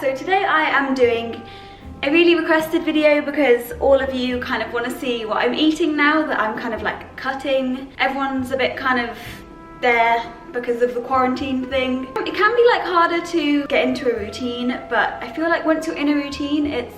so today I am doing a really requested video because all of you kind of want to see what I'm eating now that I'm kind of like cutting. Everyone's a bit kind of there because of the quarantine thing. It can be like harder to get into a routine, but I feel like once you're in a routine, it's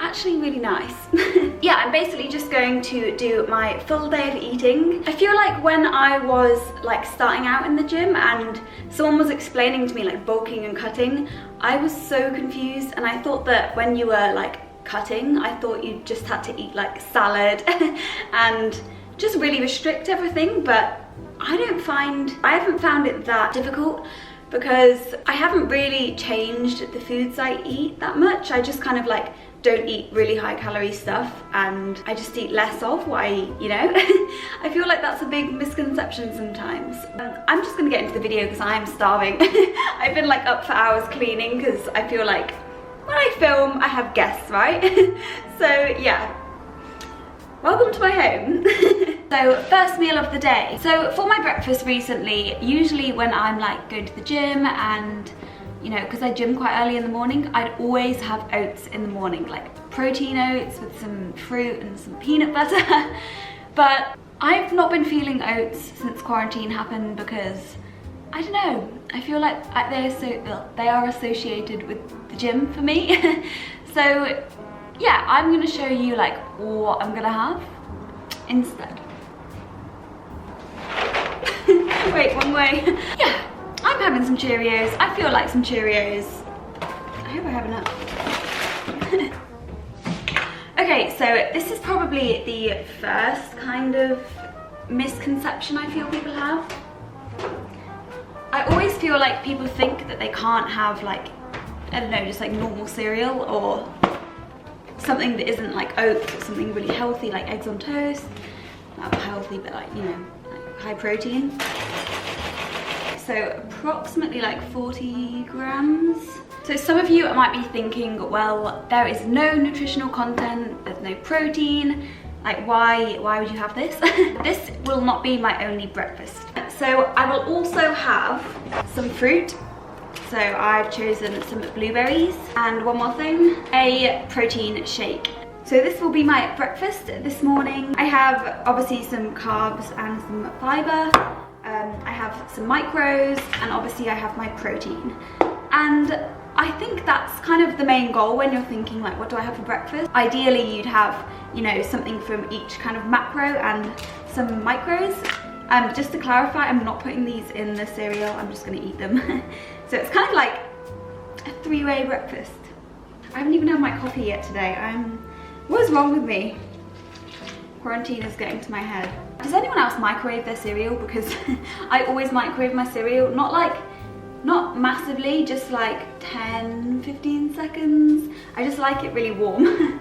actually really nice. Yeah, I'm basically just going to do my full day of eating. I feel like when I was like starting out in the gym and someone was explaining to me like bulking and cutting, I was so confused, and I thought that when you were like cutting, I thought you just had to eat like salad and just really restrict everything, but I haven't found it that difficult because I haven't really changed the foods I eat that much. I just kind of like don't eat really high calorie stuff and I just eat less of what I eat, you know? I feel like that's a big misconception sometimes. I'm just gonna get into the video because I am starving. I've been like up for hours cleaning because I feel like when I film, I have guests, right? So yeah, welcome to my home. So first meal of the day. So for my breakfast recently, usually when I'm like going to the gym and you know, because I gym quite early in the morning, I'd always have oats in the morning, like protein oats with some fruit and some peanut butter. But I've not been feeling oats since quarantine happened because, I don't know, I feel like they are associated with the gym for me. So yeah, I'm gonna show you like what I'm gonna have instead. Wait, one way. Yeah. I'm having some Cheerios. I feel like some Cheerios. I hope I have enough. Okay, so this is probably the first kind of misconception I feel people have. I always feel like people think that they can't have like, I don't know, just like normal cereal or something that isn't like oats or something really healthy like eggs on toast. Not healthy, but like, you know, like high protein. So approximately like 40 grams. So some of you might be thinking, well, there is no nutritional content, there's no protein, like why would you have this? This will not be my only breakfast. So I will also have some fruit. So I've chosen some blueberries and one more thing, a protein shake. So this will be my breakfast this morning. I have obviously some carbs and some fiber. I have some micros and obviously I have my protein. And I think that's kind of the main goal when you're thinking like, what do I have for breakfast? Ideally you'd have, you know, something from each kind of macro and some micros. Just to clarify, I'm not putting these in the cereal, I'm just gonna eat them. So it's kind of like a three-way breakfast. I haven't even had my coffee yet today. What is wrong with me? Quarantine is getting to my head. Does anyone else microwave their cereal? Because I always microwave my cereal, not massively, just like 10-15 seconds. I just like it really warm.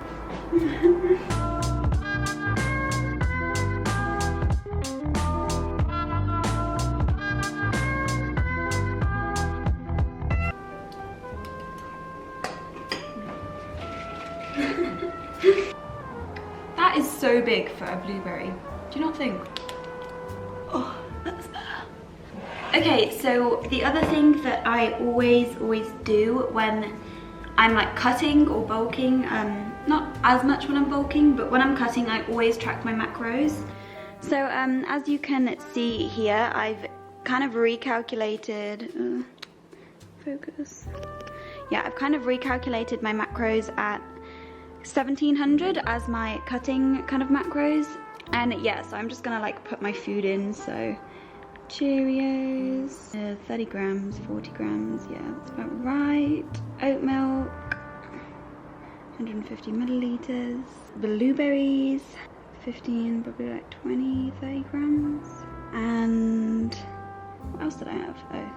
That is so big for a blueberry. Do you not think? Oh, that's better. Okay, so the other thing that I always do when I'm like cutting or bulking, not as much when I'm bulking, but when I'm cutting, I always track my macros. So as you can see here, I've kind of recalculated, focus. Yeah, I've kind of recalculated my macros at 1700 as my cutting kind of macros. And yeah, so I'm just gonna like put my food in. So Cheerios, 30 grams, 40 grams, yeah, that's about right. Oat milk, 150 milliliters. Blueberries, 15, probably like 20, 30 grams. And what else did I have? Oh,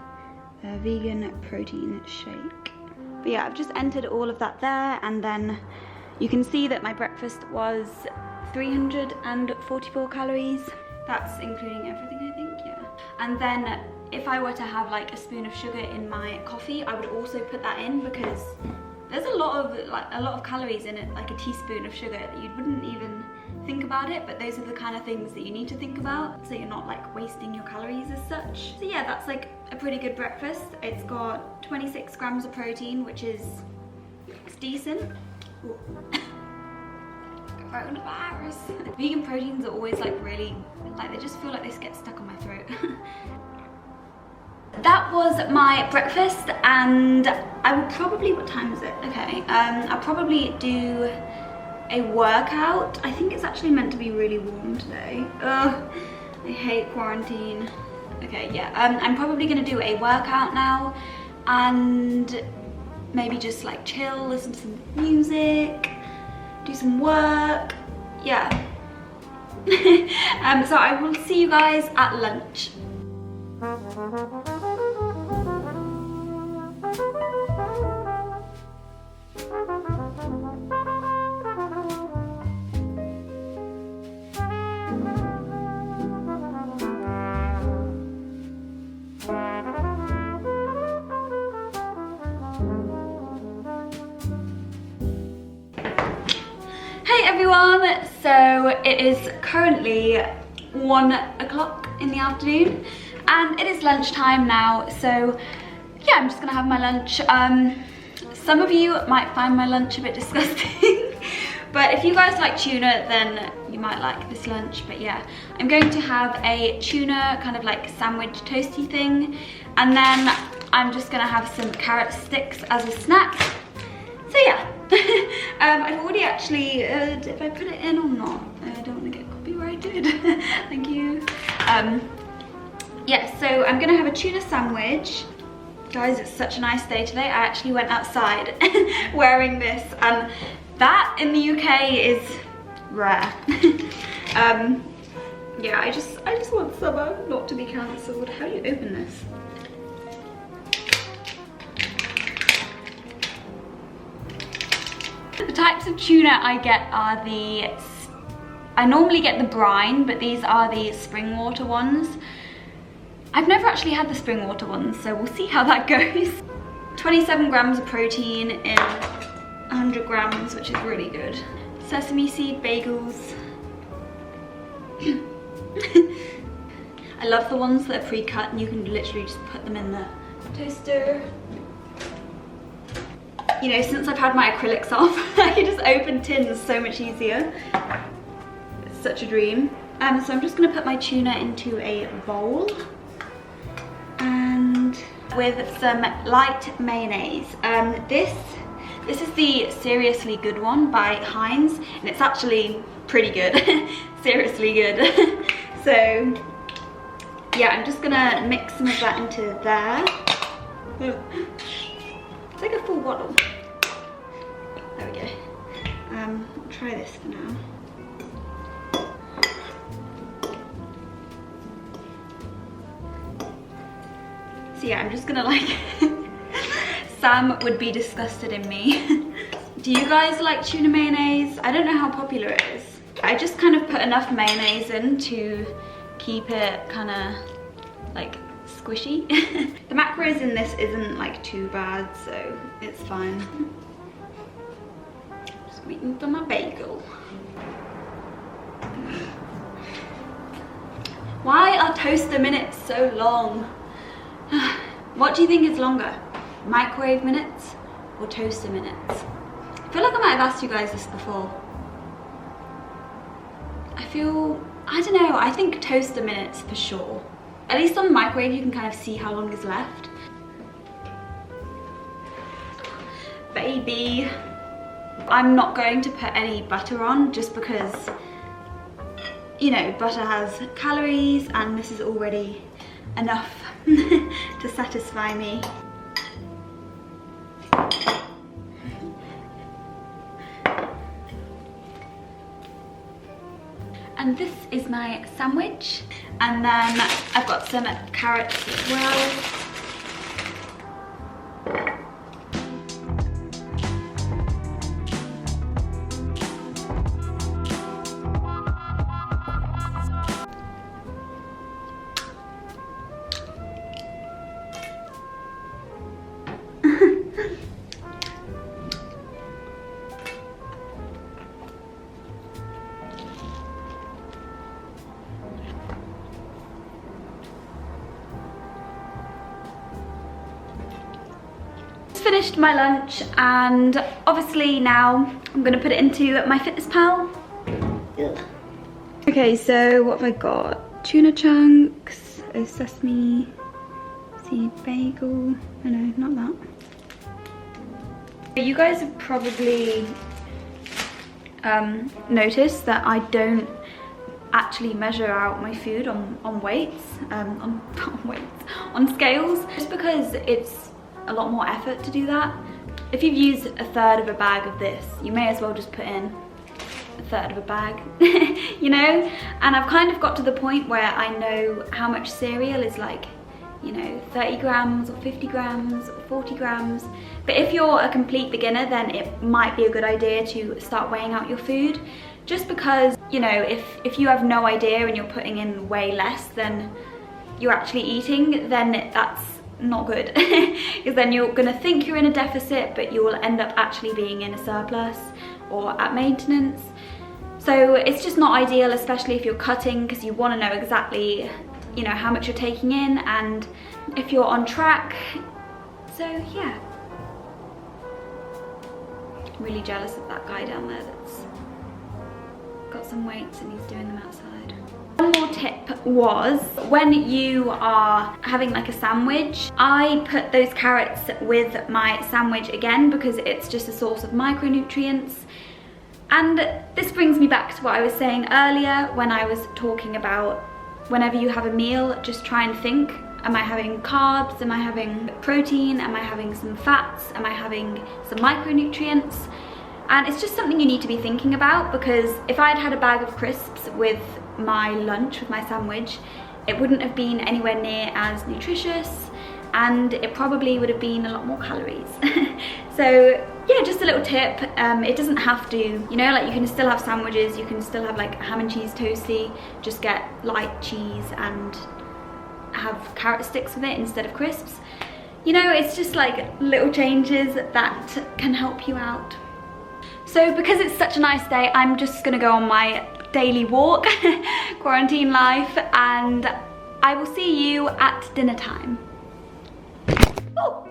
a vegan protein shake. But yeah, I've just entered all of that there, and then you can see that my breakfast was 344 calories. That's including everything, I think, yeah. And then if I were to have like a spoon of sugar in my coffee, I would also put that in because There's a lot of calories in it, like a teaspoon of sugar, that you wouldn't even think about it, but those are the kind of things that you need to think about, so you're not like wasting your calories as such. So yeah, that's like a pretty good breakfast. It's got 26 grams of protein, which is decent. Coronavirus. Vegan proteins are always like really, like they just feel like they get stuck on my throat. That was my breakfast, and I will probably, what time is it? Okay, I'll probably do a workout. I think it's actually meant to be really warm today. Ugh, I hate quarantine. Okay, yeah, I'm probably gonna do a workout now, and maybe just like chill, listen to some music, do some work, yeah. So I will see you guys at lunch. Everyone, so it is currently 1 o'clock in the afternoon and it is lunchtime now, so yeah, I'm just gonna have my lunch. Some of you might find my lunch a bit disgusting, but if you guys like tuna, then you might like this lunch. But yeah, I'm going to have a tuna kind of like sandwich toasty thing, and then I'm just gonna have some carrot sticks as a snack. So yeah. I've already actually, if I put it in or not, I don't want to get copyrighted. Thank you. Yeah, so I'm gonna have a tuna sandwich. Guys, it's such a nice day today. I actually went outside wearing this, and that in the UK is rare. Yeah, I just want summer not to be cancelled. How do you open this? The types of tuna I get are I normally get the brine, but these are the spring water ones. I've never actually had the spring water ones, so we'll see how that goes. 27 grams of protein in 100 grams, which is really good. Sesame seed bagels. I love the ones that are pre-cut and you can literally just put them in the toaster. You know, since I've had my acrylics off, I can just open tins so much easier. It's such a dream. So I'm just gonna put my tuna into a bowl, and with some light mayonnaise. This is the Seriously Good one by Heinz, and it's actually pretty good. Seriously good. So yeah, I'm just gonna mix some of that into there. It's like a full bottle. There we go. I'll try this for now. So yeah, I'm just gonna like, Sam would be disgusted in me. Do you guys like tuna mayonnaise? I don't know how popular it is. I just kind of put enough mayonnaise in to keep it kind of like squishy. The macros in this isn't like too bad, so it's fine. Just waiting for my bagel. Why are toaster minutes so long? What do you think is longer? Microwave minutes or toaster minutes? I feel like I might have asked you guys this before. I don't know, I think toaster minutes for sure. At least on the microwave you can kind of see how long is left. Baby. I'm not going to put any butter on just because, you know, butter has calories and this is already enough to satisfy me. And this is my sandwich, and then I've got some carrots as well. finished my lunch and obviously now I'm gonna put it into MyFitnessPal. Ugh. Okay, so what have I got? Tuna chunks, a sesame seed bagel. Oh no, not that. You guys have probably noticed that I don't actually measure out my food on weights, on scales, just because it's a lot more effort to do that. If you've used a third of a bag of this, you may as well just put in a third of a bag, you know? And I've kind of got to the point where I know how much cereal is like, you know, 30 grams or 50 grams or 40 grams. But if you're a complete beginner, then it might be a good idea to start weighing out your food, just because, you know, if you have no idea and you're putting in way less than you're actually eating, then that's not good. Because then you're gonna think you're in a deficit, but you will end up actually being in a surplus or at maintenance. So it's just not ideal, especially if you're cutting, because you want to know exactly, you know, how much you're taking in and if you're on track. So yeah, I'm really jealous of that guy down there that's got some weights and he's doing them outside. One more tip was, when you are having like a sandwich, I put those carrots with my sandwich again because it's just a source of micronutrients. And this brings me back to what I was saying earlier when I was talking about whenever you have a meal, just try and think, am I having carbs? Am I having protein? Am I having some fats? Am I having some micronutrients? And it's just something you need to be thinking about, because if I'd had a bag of crisps with my lunch, with my sandwich, it wouldn't have been anywhere near as nutritious and it probably would have been a lot more calories. So yeah, just a little tip. It doesn't have to, you know, like you can still have sandwiches, you can still have like ham and cheese toasty, just get light cheese and have carrot sticks with it instead of crisps. You know, it's just like little changes that can help you out. So because it's such a nice day, I'm just gonna go on my daily walk, quarantine life, and I will see you at dinner time. Oh,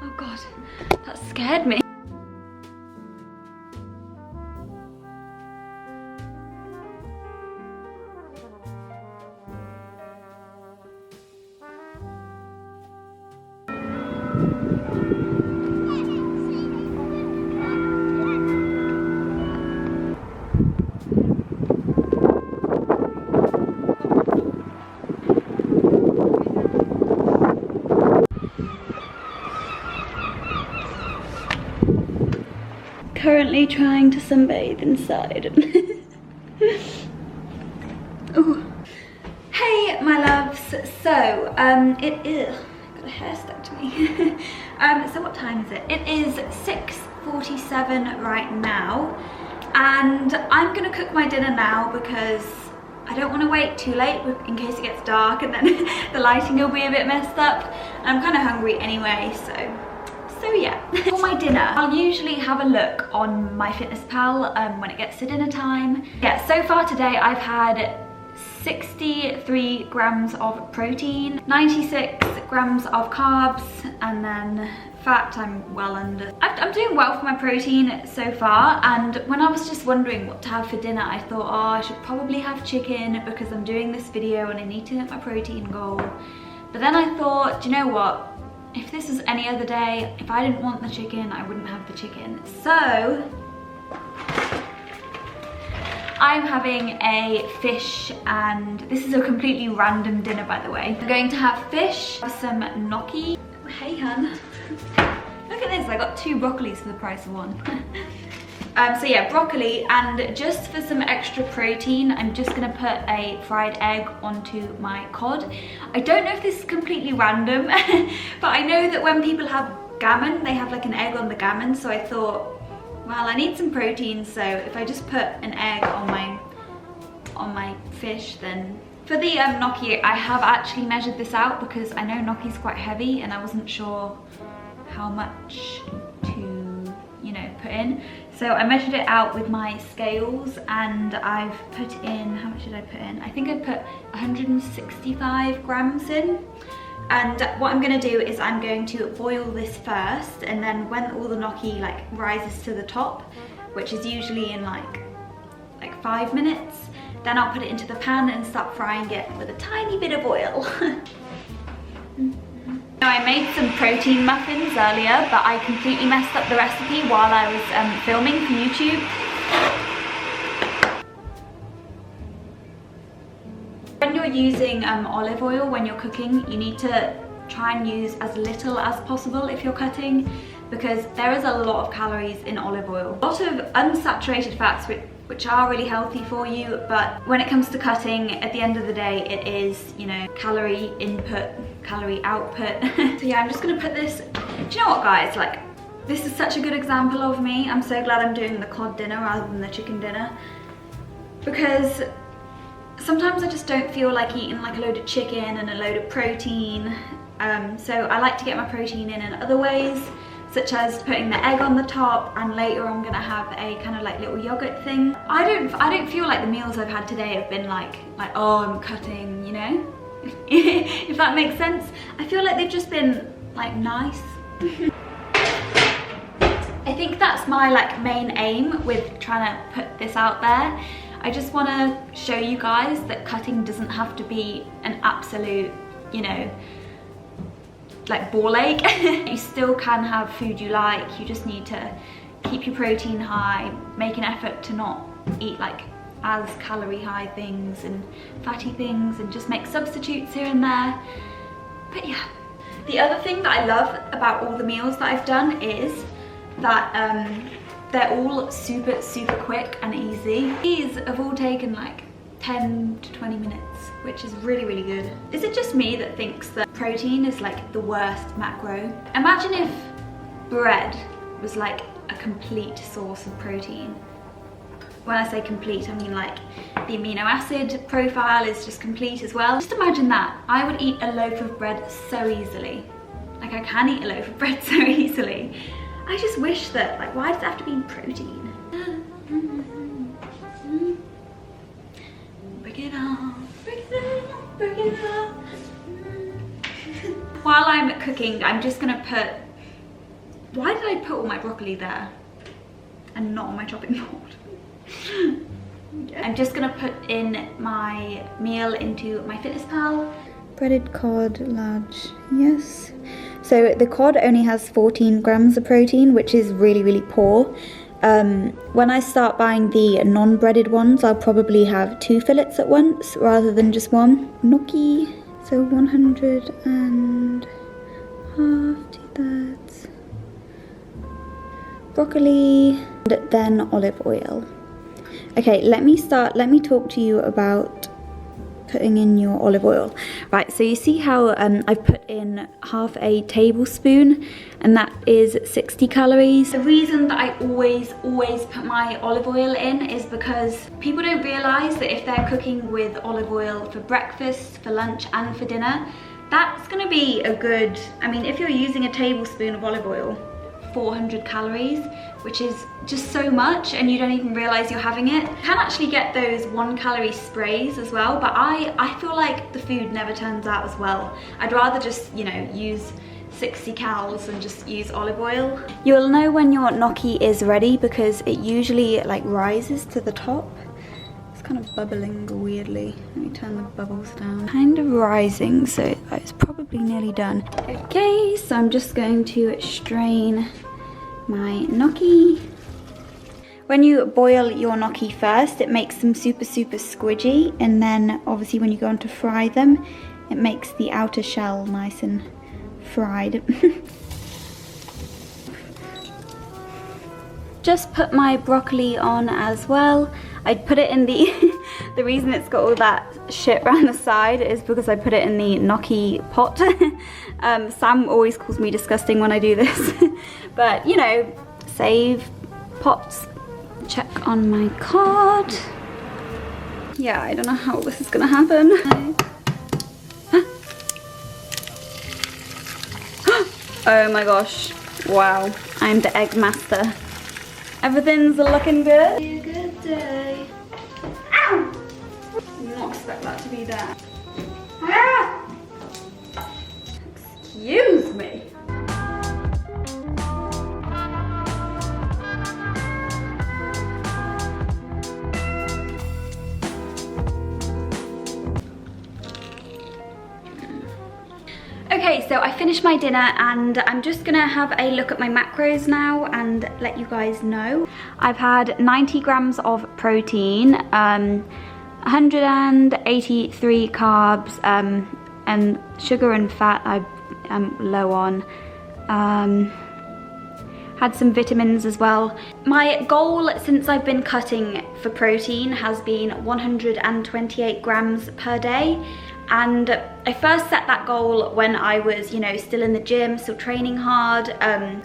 oh God, that scared me. Currently trying to sunbathe inside. Oh. Hey my loves, so it is, got a hair stuck to me. So what time is it? It is 6:47 right now, and I'm gonna cook my dinner now because I don't want to wait too late in case it gets dark and then the lighting will be a bit messed up. I'm kind of hungry anyway, so yeah. For my dinner, I'll usually have a look on MyFitnessPal when it gets to dinner time. Yeah, so far today I've had 63 grams of protein, 96 grams of carbs, and then fat I'm well under. I'm doing well for my protein so far, and when I was just wondering what to have for dinner, I thought, oh, I should probably have chicken because I'm doing this video and I need to hit my protein goal. But then I thought, do you know what? If this was any other day, if I didn't want the chicken, I wouldn't have the chicken. So I'm having a fish, and this is a completely random dinner, by the way. I'm going to have fish, some gnocchi. Hey hun, look at this, I got 2 broccolis for the price of 1. So yeah, broccoli, and just for some extra protein, I'm just gonna put a fried egg onto my cod. I don't know if this is completely random, but I know that when people have gammon, they have like an egg on the gammon, so I thought, well, I need some protein, so if I just put an egg on my fish, then... For the gnocchi, I have actually measured this out because I know gnocchi's quite heavy and I wasn't sure how much to, you know, put in. So I measured it out with my scales, and I've put in, how much did I put in? I think I put 165 grams in. And what I'm going to do is I'm going to boil this first, and then when all the gnocchi like rises to the top, which is usually in like 5 minutes, then I'll put it into the pan and start frying it with a tiny bit of oil. Now, I made some protein muffins earlier, but I completely messed up the recipe while I was filming for YouTube. When you're using olive oil when you're cooking, you need to try and use as little as possible if you're cutting, because there is a lot of calories in olive oil. A lot of unsaturated fats which are really healthy for you, but when it comes to cutting, at the end of the day, it is, you know, calorie input, calorie output. So yeah, I'm just gonna put this, do you know what guys, like, this is such a good example of me. I'm so glad I'm doing the cod dinner rather than the chicken dinner, because sometimes I just don't feel like eating like a load of chicken and a load of protein. So I like to get my protein in other ways, such as putting the egg on the top, and later I'm gonna have a kind of like little yogurt thing. I don't feel like the meals I've had today have been like oh, I'm cutting, you know? If that makes sense. I feel like they've just been like nice. I think that's my like main aim with trying to put this out there. I just want to show you guys that cutting doesn't have to be an absolute, you know, like ball ache. You still can have food you like. You just need to keep your protein high, make an effort to not eat like as calorie high things and fatty things, and just make substitutes here and there. But yeah, the other thing that I love about all the meals that I've done is that they're all super quick and easy. These have all taken like 10 to 20 minutes, which is really good. Is it just me that thinks that protein is like the worst macro? Imagine if bread was like a complete source of protein. When I say complete, I mean like the amino acid profile is just complete as well. Just imagine that. I would eat a loaf of bread so easily. Like, I can eat a loaf of bread so easily. I just wish that, like, why does it have to be protein? Break it off, break it off, break it off. While I'm cooking, I'm just gonna put, why did I put all my broccoli there and not on my chopping board? I'm just gonna put in my meal into my MyFitnessPal. Breaded cod, large, yes. So the cod only has 14 grams of protein, which is really poor. When I start buying the non-breaded ones, I'll probably have 2 fillets at once rather than just one. Gnocchi, so 100 and half, 2/3. Broccoli, and then olive oil. Okay, let me talk to you about putting in your olive oil. Right, so you see how I've put in half a tablespoon, and that is 60 calories. The reason that I always put my olive oil in is because people don't realize that if they're cooking with olive oil for breakfast, for lunch and for dinner, that's gonna be a good, I mean, if you're using a tablespoon of olive oil, 400 calories, which is just so much, and you don't even realize you're having it. You can actually get those 1-calorie sprays as well, but I feel like the food never turns out as well. I'd rather just, you know, use 60 calories and just use olive oil. You'll know when your gnocchi is ready because it usually like rises to the top. It's kind of bubbling weirdly. Let me turn the bubbles down. Kind of rising, so it's probably nearly done. Okay, so I'm just going to strain my gnocchi. When you boil your gnocchi first, it makes them super squidgy, and then obviously when you go on to fry them, it makes the outer shell nice and fried. Just put my broccoli on as well. I'd put it in the the reason it's got all that shit around the side is because I put it in the gnocchi pot. Sam always calls me disgusting when I do this. But, you know, save pots. Check on my cod. Yeah, I don't know how this is gonna happen. Oh my gosh. Wow, I'm the egg master. Everything's looking good. Be a good day. Ow! Did not expect that to be there. Ah! Excuse me. Okay, so I finished my dinner and I'm just gonna have a look at my macros now and let you guys know. I've had 90 grams of protein, 183 carbs, and sugar and fat I'm low on. Had some vitamins as well. My goal since I've been cutting for protein has been 128 grams per day. And I first set that goal when I was, you know, still in the gym, still training hard.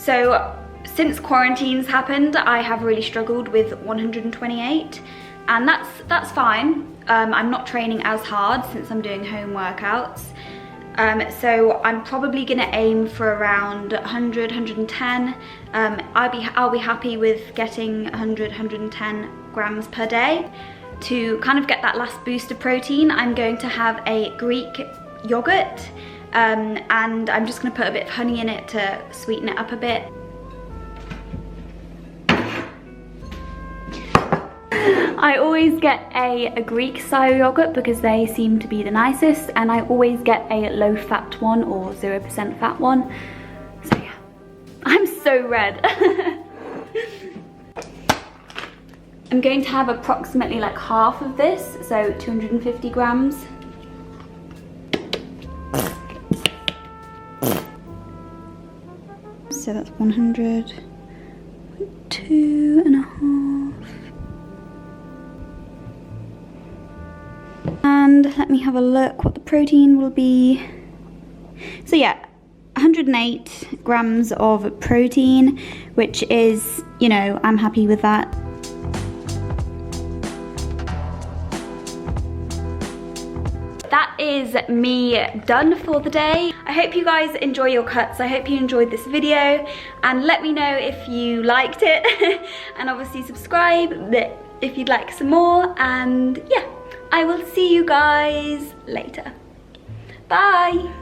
So since quarantine's happened, I have really struggled with 128, and that's fine. I'm not training as hard since I'm doing home workouts. So I'm probably gonna aim for around 100, 110. I'll be happy with getting 100, 110 grams per day. To kind of get that last boost of protein, I'm going to have a Greek yogurt, and I'm just gonna put a bit of honey in it to sweeten it up a bit. I always get a Greek style yogurt because they seem to be the nicest, and I always get a low fat one or 0% fat one. So yeah, I'm so red. I'm going to have approximately like half of this, so 250 grams. So that's 100, 2.5. And let me have a look what the protein will be. So yeah, 108 grams of protein, which is, you know, I'm happy with that. That is me done for the day. I hope you guys enjoy your cuts. I hope you enjoyed this video, and let me know if you liked it and obviously subscribe if you'd like some more, and yeah, I will see you guys later. Bye.